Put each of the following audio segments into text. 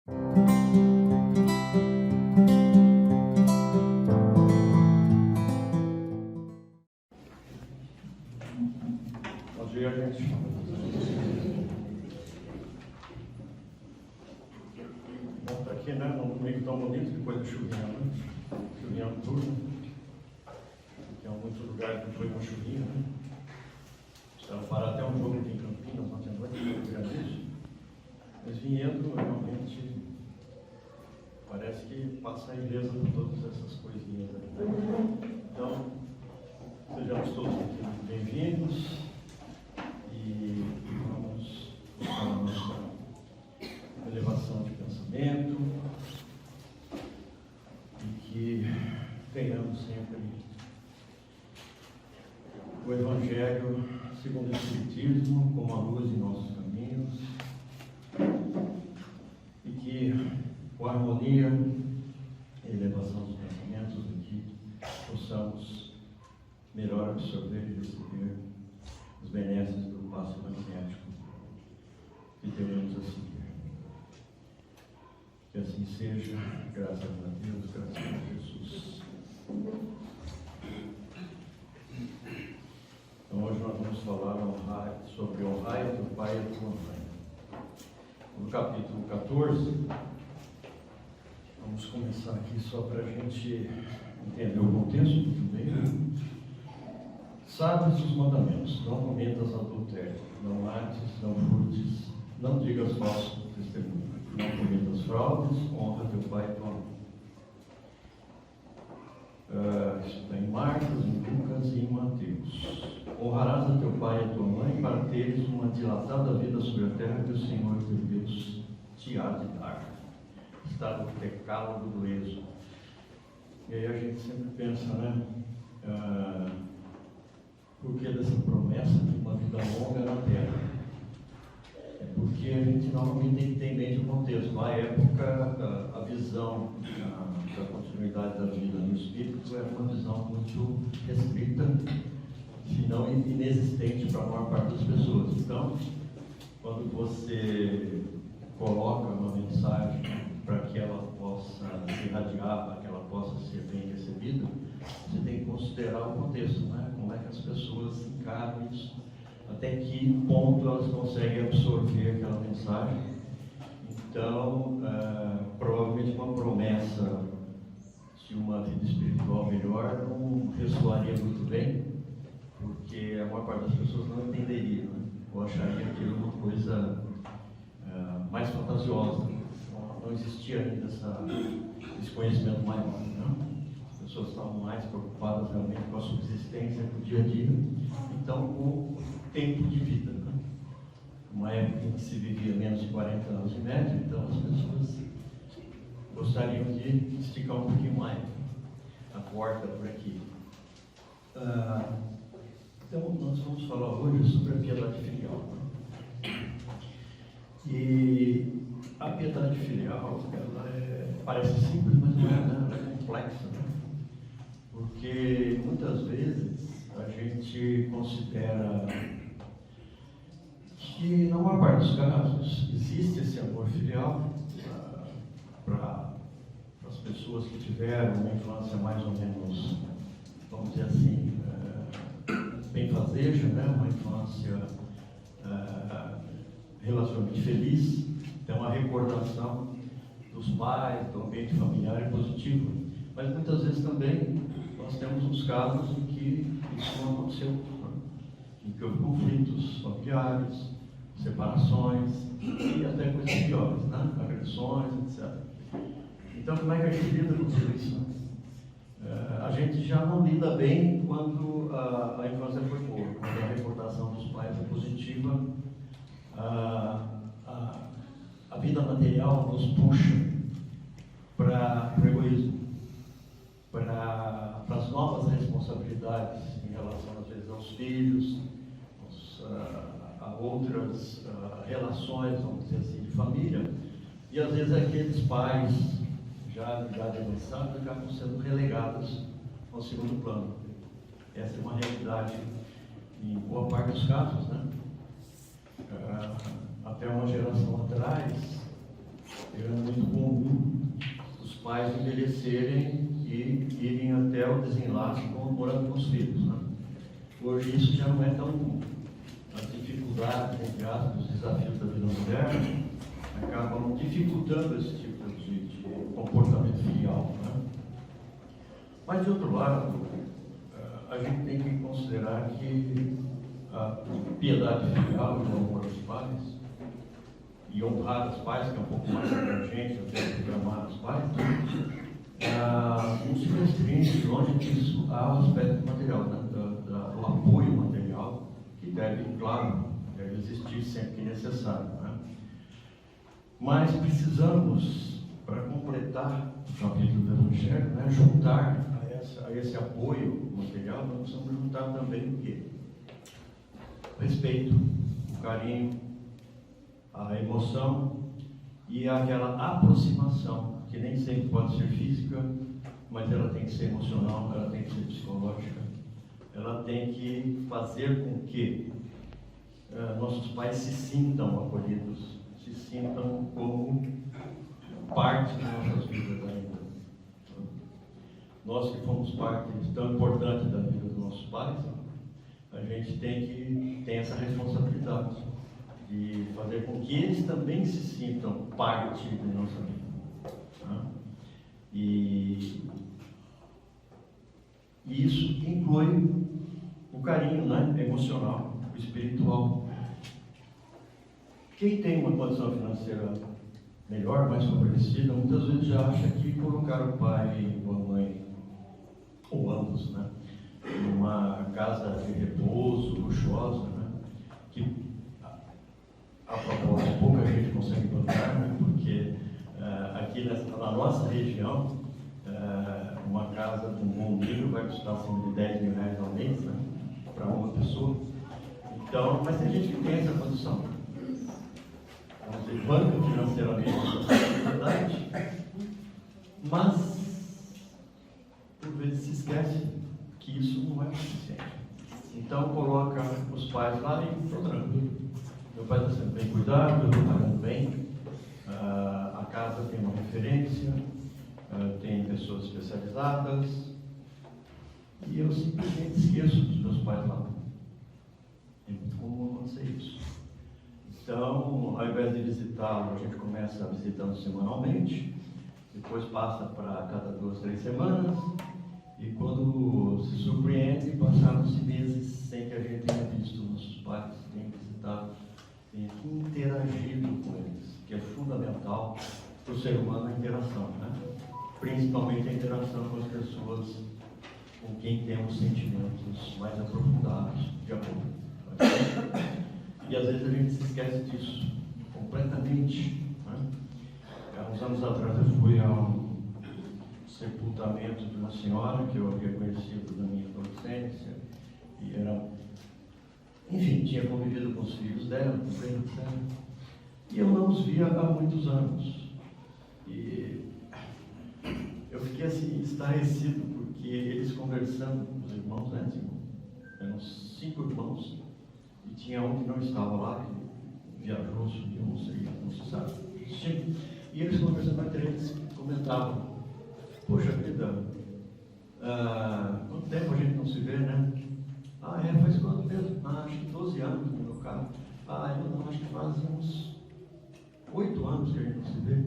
Bom dia, gente. Bom, tá aqui, né? Num domingo tão bonito, depois da chuvinha, né? Chuvinha turna. Tem muitos lugares que foi uma chuvinha, né? Precisaram parar até um jogo aqui em Campinas, ontem à noite, foi grande. Mas Vinhedo, realmente, parece que passa a igreja por todas essas coisinhas aí, né? Então, sejamos todos aqui bem-vindos. E vamos buscar a nossa elevação de pensamento e que tenhamos sempre o Evangelho segundo o Espiritismo como a luz em nossos caminhos e que com a harmonia e elevação dos pensamentos aqui possamos melhor absorver e receber os benesses do passo magnético que teremos a seguir. Que assim seja, graças a Deus, graças a Jesus. Então hoje nós vamos falar sobre honrar a teu pai e a tua mãe. No capítulo 14, vamos começar aqui só para a gente entender o contexto do meio. Sabes os mandamentos: não cometas adultério, não mates, não furtes, não digas falso testemunho, não cometas fraudes, honra teu pai e tua mãe. Isso está em Marcos, em Lucas e em Mateus. Honrarás a teu pai e a tua mãe para teres uma dilatada vida sobre a terra que o Senhor teu Deus te há de dar. Está no decálogo do Êxodo. E aí a gente sempre pensa, né? Por que dessa promessa de uma vida longa na Terra? É porque a gente normalmente tem bem o contexto. Na época, a visão da continuidade da vida no Espírito era uma visão muito restrita, se não inexistente para a maior parte das pessoas. Então, quando você coloca uma mensagem para que ela possa se irradiar, para que ela possa ser bem recebida, você tem que considerar o contexto, né? Como é que as pessoas encaram isso, até que ponto elas conseguem absorver aquela mensagem. Então, provavelmente uma promessa de uma vida espiritual melhor não ressoaria muito bem, porque a maior parte das pessoas não entenderia, né? Ou acharia aquilo uma coisa mais fantasiosa. Não existia ainda esse conhecimento maior, né? As pessoas estavam mais preocupadas realmente com a subsistência, com o dia a dia, então com o tempo de vida, né? Uma época em que se vivia menos de 40 anos em média, então as pessoas gostariam de esticar um pouquinho mais a corda por aqui. Então nós vamos falar hoje sobre a piedade filial, né? E a piedade filial, ela parece simples, mas não é, né? Ela é complexa, né? Porque muitas vezes a gente considera que, na maior parte dos casos, existe esse amor filial para as pessoas que tiveram uma infância mais ou menos, vamos dizer assim, benfazeja, né? Uma infância relativamente feliz. Então a recordação dos pais, do ambiente familiar é positiva. Mas muitas vezes também nós temos uns casos em que isso não aconteceu, né? Em que houve conflitos familiares, separações e até coisas piores, né? Agressões, etc. Então, como é que a gente lida com tudo isso? A gente já não lida bem quando a infância foi boa, quando a recordação dos pais é positiva. A vida material nos puxa para o egoísmo, para as novas responsabilidades em relação, às vezes, aos filhos, a outras relações, vamos dizer assim, de família. E às vezes aqueles pais já de idade avançada acabam sendo relegados ao segundo plano. Essa é uma realidade em boa parte dos casos, né? Até uma geração atrás, era muito comum os pais envelhecerem e irem até o desenlace morando com os filhos, né? Hoje isso já não é tão comum. As dificuldades, entre aspas, os desafios da vida moderna acabam dificultando esse tipo de comportamento filial, né? Mas, de outro lado, a gente tem que considerar que a piedade filial e o amor aos pais, e honrar os pais, que é um pouco mais abrangente até do que amar os pais, não se restringe longe disso ao aspecto material, né? Do apoio material, que deve, claro, deve existir sempre que necessário, né? Mas precisamos, para completar o capítulo do Evangelho, né, juntar a esse apoio material, nós precisamos juntar também o quê? O respeito, o carinho, a emoção e aquela aproximação, que nem sempre pode ser física, mas ela tem que ser emocional, ela tem que ser psicológica, ela tem que fazer com que nossos pais se sintam acolhidos, se sintam como parte de nossas vidas ainda. Nós que fomos parte tão importante da vida dos nossos pais, a gente tem essa responsabilidade de fazer com que eles também se sintam parte de nossa vida, né? E isso inclui o carinho, né, emocional, o espiritual. Quem tem uma condição financeira melhor, mais favorecida, muitas vezes já acha que colocar o pai ou a mãe, ou ambos, né, numa casa de repouso, luxuosa, né, que a propósito pouca gente consegue bancar, né, porque aqui na nossa região, uma casa com um bom nível vai custar acima de 10 mil reais ao mês, né, para uma pessoa. Então, mas tem gente que tem essa condição. Vamos dizer, banca financeiramente essa verdade, mas por vezes se esquece que isso não é suficiente. Então coloca os pais lá e estou tranquilo. Meu pai está sendo bem cuidado, eu estou pagando bem, a casa tem uma referência, tem pessoas especializadas, e eu simplesmente esqueço dos meus pais lá. É muito comum acontecer isso. Então, ao invés de visitá-lo, a gente começa visitando semanalmente, depois passa para cada 2, 3 semanas, e quando se surpreende, passaram-se meses sem que a gente tenha visto nossos pais, tenha visitado, tenha interagido com eles, que é fundamental para o ser humano a interação, né? Principalmente a interação com as pessoas com quem temos sentimentos mais aprofundados de amor. E às vezes a gente se esquece disso completamente, né? Há uns anos atrás eu fui a um sepultamento de uma senhora que eu havia conhecido na minha adolescência, e enfim, tinha convivido com os filhos dela, com os primos dela, e eu não os via há muitos anos. E eu fiquei assim, estarrecido, porque eles conversando com os irmãos, né, eram 5 irmãos, e tinha um que não estava lá, que viajou, subiu, não sei, não se sabe. E eles conversando entre eles, comentavam: poxa vida, quanto tempo a gente não se vê, né? Faz quanto mesmo? Acho que 12 anos no meu caso. Eu não, acho que faz uns 8 anos que a gente não se vê.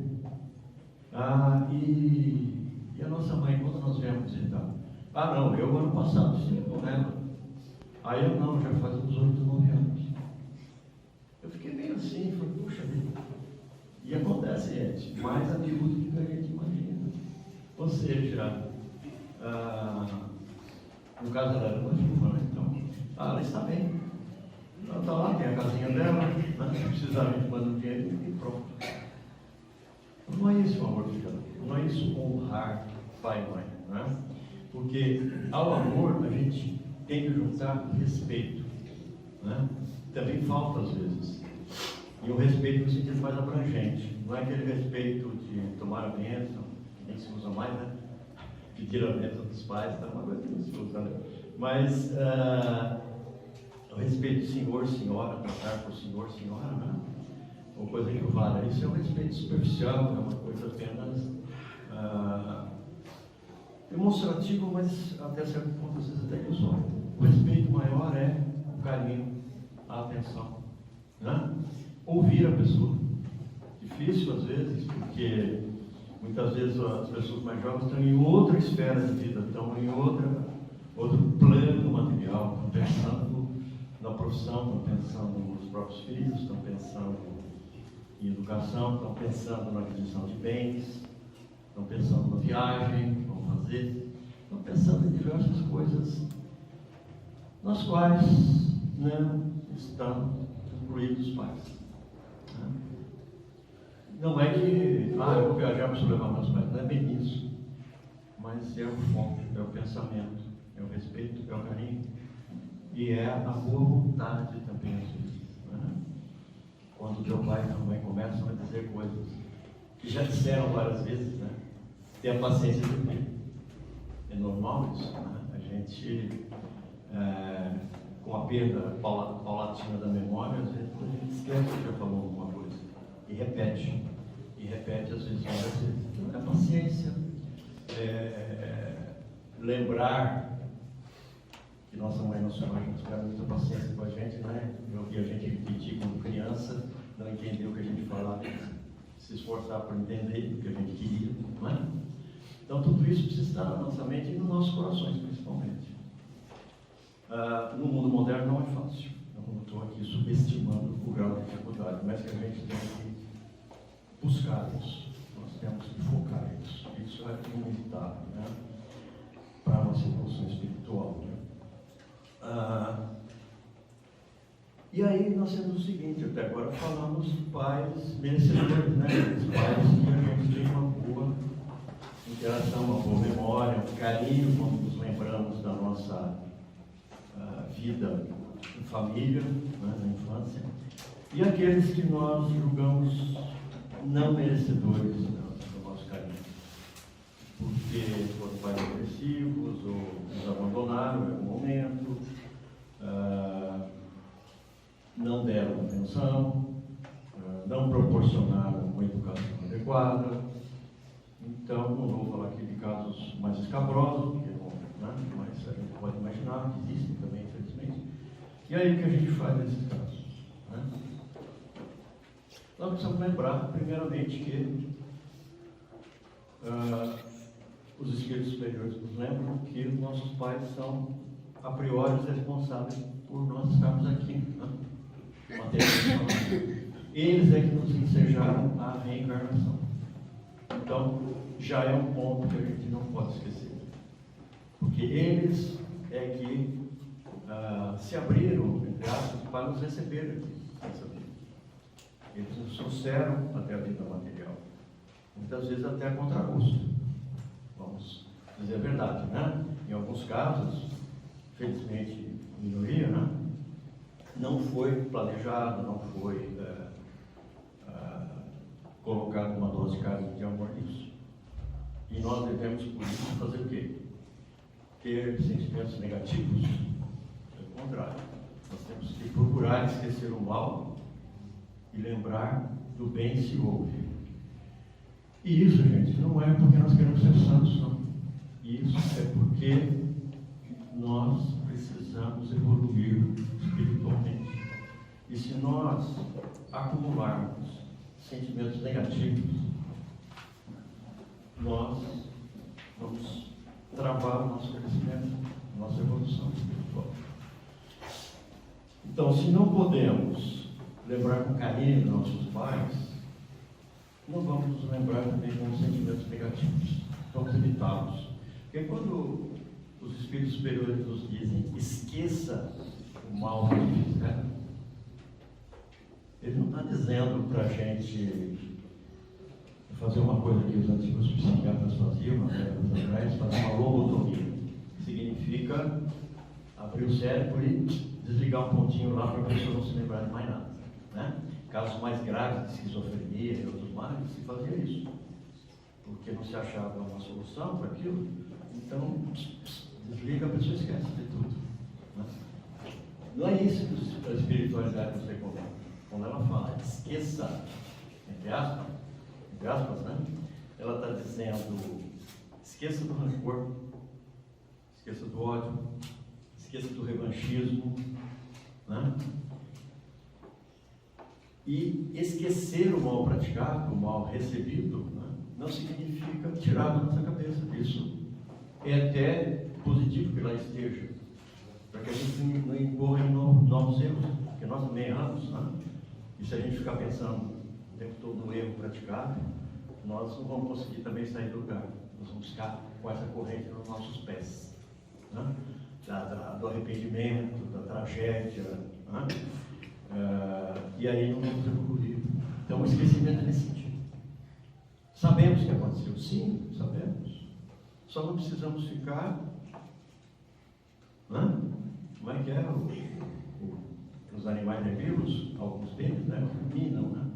E a nossa mãe, quando nós viemos visitar? Não, eu ano passado estive com ela. Eu não, já faz uns 8, 9 anos. Eu fiquei meio assim, falei, puxa vida. E acontece, gente, mais amigo do que a gente imagina. Ou seja, no caso ela era uma viúva, né? Então, ela está bem. Ela está lá, tem a casinha dela, né? Se precisar a gente manda um dinheiro e pronto. Não é isso o amor filho, não é isso honrar pai e mãe, né? Porque ao amor a gente tem que juntar respeito, né? Também falta às vezes. E o respeito no sentido mais abrangente, não é aquele respeito de tomar a bênção, que nem se usa mais, né? Pedir a bênção dos pais, tá uma coisa que não se usa, né? Mas o respeito de senhor, senhora, tratar por senhor, senhora, né? ou coisa que vale. Isso é um respeito superficial, é uma coisa apenas demonstrativo, mas até certo ponto às vezes até ilusório. O respeito maior é o carinho, a atenção, né? Ouvir a pessoa. Difícil às vezes, porque muitas vezes as pessoas mais jovens estão em outra esfera de vida, estão em outro plano material, estão pensando na profissão, estão pensando nos próprios filhos, estão pensando em educação, estão pensando na aquisição de bens, estão pensando na viagem que vão fazer, estão pensando em diversas coisas nas quais não estão incluídos os pais. Não é que, eu vou viajar para levar meus pais, não é bem isso, mas é o foco, é o pensamento, é o respeito, é o carinho e é a boa vontade também às vezes, né? Quando teu pai e tua mãe começam a dizer coisas que já disseram várias vezes, né? Ter a paciência de ouvir. É normal isso, né? A gente, com a perda paulatina da memória, às vezes a gente esquece que já falou alguma coisa e repete às vezes várias vezes. Então é paciência, lembrar que nossa mãe e nosso pai tiveram muita paciência com a gente, né? Eu vi a gente repetir quando criança, não entendeu o que a gente falava, se esforçar para entender o que a gente queria, não é? Então tudo isso precisa estar na nossa mente e nos nossos corações, principalmente. No mundo moderno não é fácil. Eu não estou aqui subestimando o grau de dificuldade, mas que a gente tem que buscar isso. Nós temos que focar isso. Isso é inevitável, né? Para a nossa evolução espiritual, né? E aí nós temos o seguinte, até agora falamos de pais merecedores, né? Os pais que a gente tem uma boa interação, uma boa memória, um carinho quando nos lembramos da nossa vida em família, né, na infância, e aqueles que nós julgamos não merecedores do nosso carinho, porque foram pais agressivos ou nos abandonaram em algum momento, não deram atenção, não proporcionaram uma educação adequada. Então, não vou falar aqui de casos mais escabrosos, porque não, né? Mas a gente pode imaginar que existem também, infelizmente. E aí o que a gente faz nesses casos? Né? Nós precisamos lembrar, primeiramente, que os espíritos superiores nos lembram que os nossos pais são, a priori, responsáveis por nós estarmos aqui, né? Eles é que nos ensejaram a reencarnação. Então, já é um ponto que a gente não pode esquecer. Porque eles é que se abriram, entre aspas, para nos receber aqui, nessa vida. Eles nos trouxeram até a vida material. Muitas vezes até a contragosto. Vamos dizer a verdade, né? Em alguns casos, felizmente, minoria, né? Não foi planejado, não foi colocado uma dose de carinho de amor nisso. E nós devemos, por isso, fazer o quê? Ter sentimentos negativos? Pelo contrário, nós temos que procurar esquecer o mal e lembrar do bem se houve. E isso, gente, não é porque nós queremos ser santos, não. Isso é porque nós precisamos evoluir espiritualmente. E se nós acumularmos sentimentos negativos, nós vamos travar o nosso crescimento, a nossa evolução espiritual. Então, se não podemos lembrar com carinho nossos pais, não vamos nos lembrar também com sentimentos negativos. Vamos evitá-los. Porque quando os espíritos superiores nos dizem esqueça o mal que fizeram, ele não está dizendo para a gente fazer uma coisa que os antigos psiquiatras faziam, atrás, fazer uma lobotomia. Significa abrir o cérebro e desligar um pontinho lá para a pessoa não se lembrar de mais nada. Né? Casos mais graves de esquizofrenia e outros males, se fazia isso. Porque não se achava uma solução para aquilo, então desliga, a pessoa esquece de tudo. Né? Não é isso que a espiritualidade nos recomenda. quando ela fala esqueça, entre aspas, né? Ela está dizendo, esqueça do rancor, esqueça do ódio, esqueça do revanchismo, né? E esquecer o mal praticado, o mal recebido, né, não significa tirar da nossa cabeça. Isso é até positivo que lá esteja, para que a gente não incorra em novos erros, porque nós também erramos, né? E se a gente ficar pensando o tempo todo no erro praticado, nós não vamos conseguir também sair do lugar. Nós vamos ficar com essa corrente nos nossos pés, né? Do arrependimento, da tragédia, né? E aí não vamos evoluir. Então o esquecimento é nesse sentido. Sabemos o que aconteceu, sim, sabemos. Só não precisamos ficar, né? Como é que é? Os animais herbívoros, alguns deles, né, ruminam, né?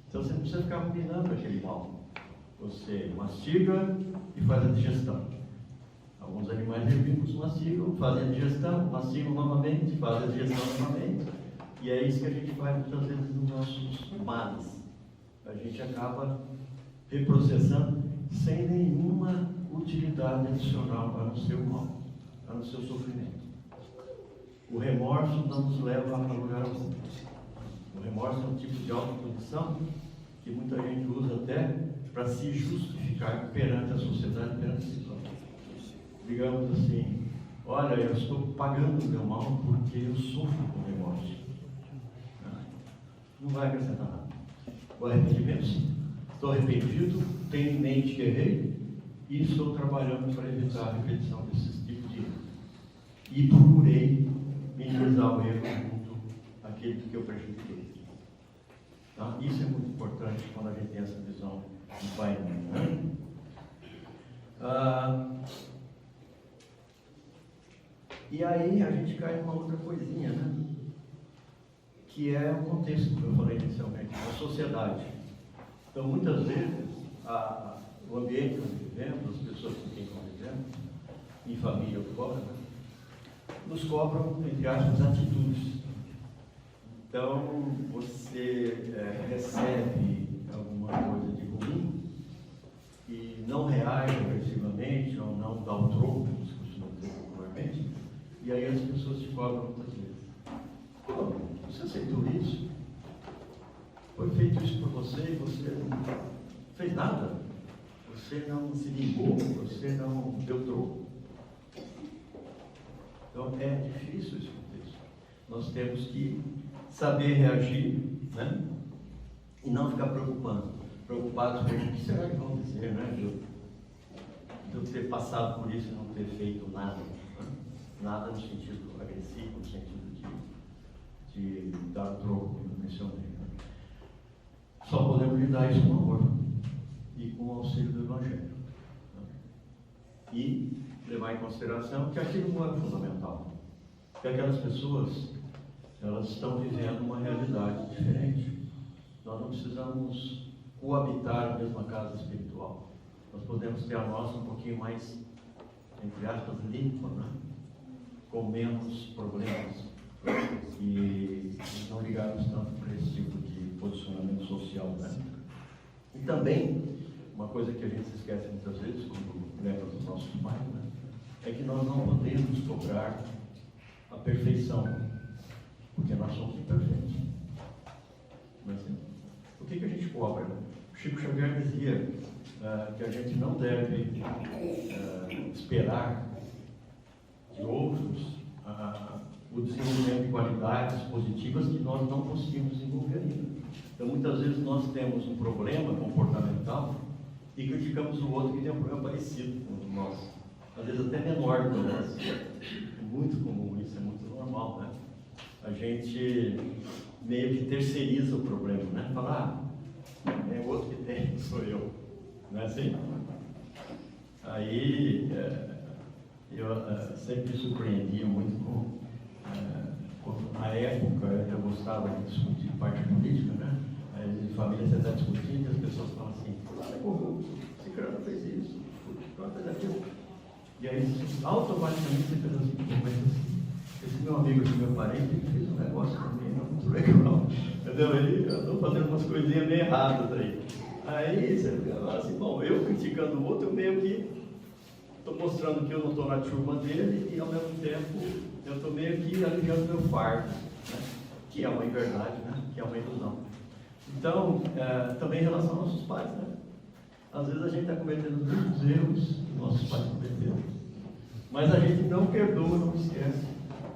Então você não precisa ficar ruminando aquele mal. Você mastiga e faz a digestão. Alguns animais herbívoros mastigam, fazem a digestão, mastigam novamente, fazem a digestão novamente. E é isso que a gente faz muitas vezes nos nossos males. A gente acaba reprocessando sem nenhuma utilidade adicional para o seu mal, para o seu sofrimento. O remorso não nos leva a lugar algum. O remorso é um tipo de autopunição que muita gente usa até para se justificar perante a sociedade, perante si próprio. Digamos assim, olha, eu estou pagando o meu mal porque eu sofro com remorso. Não vai acrescentar nada. O arrependimento, sim. Estou arrependido, tenho em mente que errei e estou trabalhando para evitar a repetição desses tipos de erro. E procurei minimizar o erro junto àquele que eu prejudiquei. Tá? Isso é muito importante quando a gente tem essa visão de pai e mãe, né? E aí a gente cai numa outra coisinha, né? Que é o contexto que eu falei inicialmente, a sociedade. Então, muitas vezes, o ambiente onde vivemos, as pessoas com quem convivemos, em família ou fora, né, nos cobram, entre aspas, atitudes. Então, você recebe alguma coisa de ruim e não reage agressivamente ou não dá o troco, como se costuma dizer popularmente, e aí as pessoas te cobram muitas vezes. Pô, você aceitou isso? Foi feito isso por você e você não fez nada? Você não se ligou? Você não deu troco? Então é difícil esse contexto. Nós temos que saber reagir, né? E não ficar preocupados com o que será que vão dizer, né? De eu ter passado por isso e não ter feito nada. Né? Nada no sentido agressivo, no sentido de dar troco, como eu mencionei. Né? Só podemos lidar isso com amor e com o auxílio do Evangelho. Né? E levar em consideração que aquilo não é fundamental. Que aquelas pessoas, elas estão vivendo uma realidade diferente. Nós não precisamos coabitar a mesma casa espiritual. Nós podemos ter a nossa um pouquinho mais, entre aspas, limpa, né? Com menos problemas. E não ligarmos tanto para esse tipo de posicionamento social, né? E também, uma coisa que a gente se esquece muitas vezes, quando lembra dos nossos pais, né? É que nós não podemos cobrar a perfeição, porque nós somos imperfeitos. Mas, o que a gente cobra? Chico Xavier dizia que a gente não deve esperar de outros o desenvolvimento de qualidades positivas que nós não conseguimos desenvolver ainda. Então, muitas vezes nós temos um problema comportamental e criticamos o outro que tem um problema parecido com o nosso, às vezes até menor do que o nosso. É muito comum isso, é muito normal, né? A gente meio que terceiriza o problema, né? Fala, é o outro que tem, não sou eu. Não é assim? Aí, eu sempre me surpreendia muito com na época eu gostava de discutir parte política, né? Aí, de família você está discutindo e as pessoas falam assim, fulano é corrupto, esse cara fez isso, fulano fez aquilo. E aí automaticamente você fez assim, mas assim, Esse meu amigo aqui, meu parente, ele fez um negócio também muito legal. Entendeu? Ele andou fazendo umas coisinhas meio erradas aí. Aí você fala assim, bom, eu criticando o outro, eu meio que estou mostrando que eu não estou na turma dele e ao mesmo tempo eu estou meio que aliviando meu fardo, né? Que é uma inverdade, né? Que é uma ilusão. Então, também em relação aos nossos pais, né? Às vezes a gente está cometendo muitos erros que nossos pais cometeram, mas a gente não perdoa, não esquece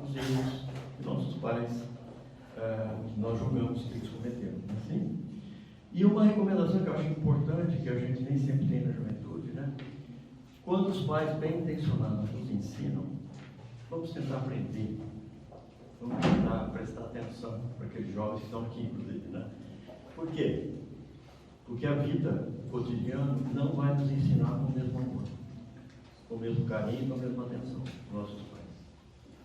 os erros que nossos pais, nós julgamos que eles cometeram. Assim? E uma recomendação que eu acho importante, que a gente nem sempre tem na juventude, né? Quando os pais bem intencionados nos ensinam, vamos tentar aprender, vamos tentar prestar atenção para aqueles jovens que estão aqui, inclusive, né? Por quê? Porque a vida cotidiana não vai nos ensinar com o mesmo amor, com o mesmo carinho, com a mesma atenção dos nossos pais.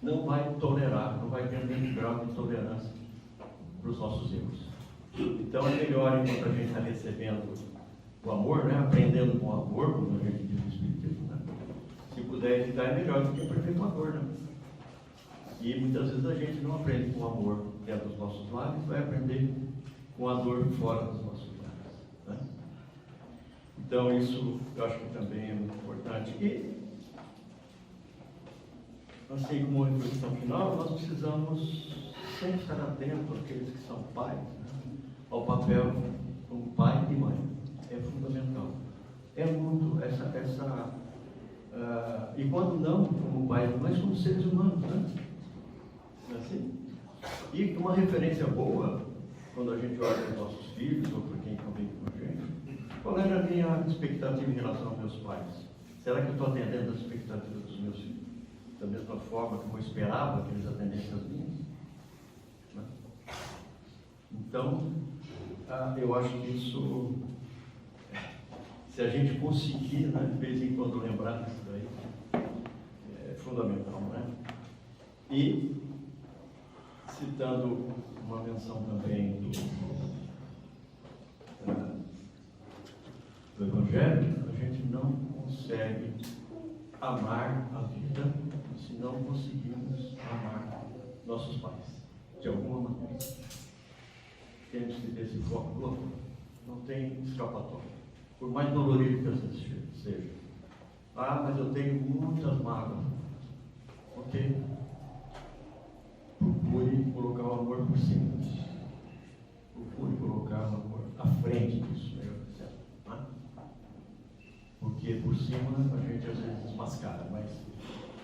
Não vai tolerar, não vai ter o mesmo grau de tolerância para os nossos erros. Então é melhor, enquanto a gente está recebendo o amor, né? Aprendendo com o amor, como a gente diz no Espiritismo, né? Se puder evitar, é melhor do que aprender com a dor, né? E muitas vezes a gente não aprende com o amor dentro dos nossos lares, vai aprender com a dor fora dos nossos lares, né? Então isso eu acho que também é muito importante. E, assim como reflexão final, nós precisamos sempre estar atentos àqueles que são pais, né? Ao papel como pai e mãe. É fundamental. É muito e quando não como pai e mãe, como seres humanos, né? Não é assim? E uma referência boa, quando a gente olha para os nossos filhos ou para quem convive com a gente, qual era a minha expectativa em relação aos meus pais? Será que eu estou atendendo as expectativas dos meus filhos da mesma forma que eu esperava que eles atendessem as minhas? Não. Então, eu acho que isso, se a gente conseguir, né, de vez em quando lembrar disso daí, é fundamental, né? E, citando uma menção também do Evangelho, a gente não consegue amar a vida se não conseguirmos amar nossos pais, de alguma maneira. Temos que ter esse foco do amor. Não tem escapatória. Por mais dolorido que às vezes seja. Mas eu tenho muitas mágoas. Ok? Procure colocar o amor por cima disso. Procure colocar o amor à frente disso, melhor dizendo. Né? Porque por cima a gente às vezes desmascara, mas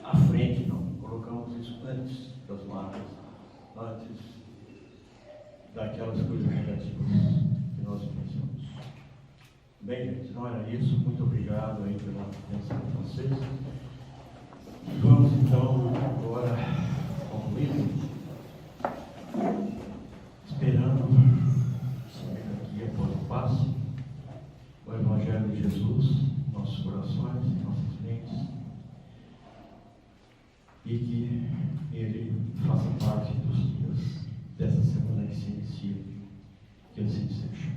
à frente não. Colocamos isso antes das mágoas, antes daquelas coisas negativas que nós pensamos. Bem, gente, não era isso. Muito obrigado aí pela atenção de vocês. Vamos então agora concluir, esperando, aqui após o passo, o Evangelho de Jesus, nossos corações e nossas mentes, e que ele faça parte dos dias dessa semana que se inicia, que assim seja.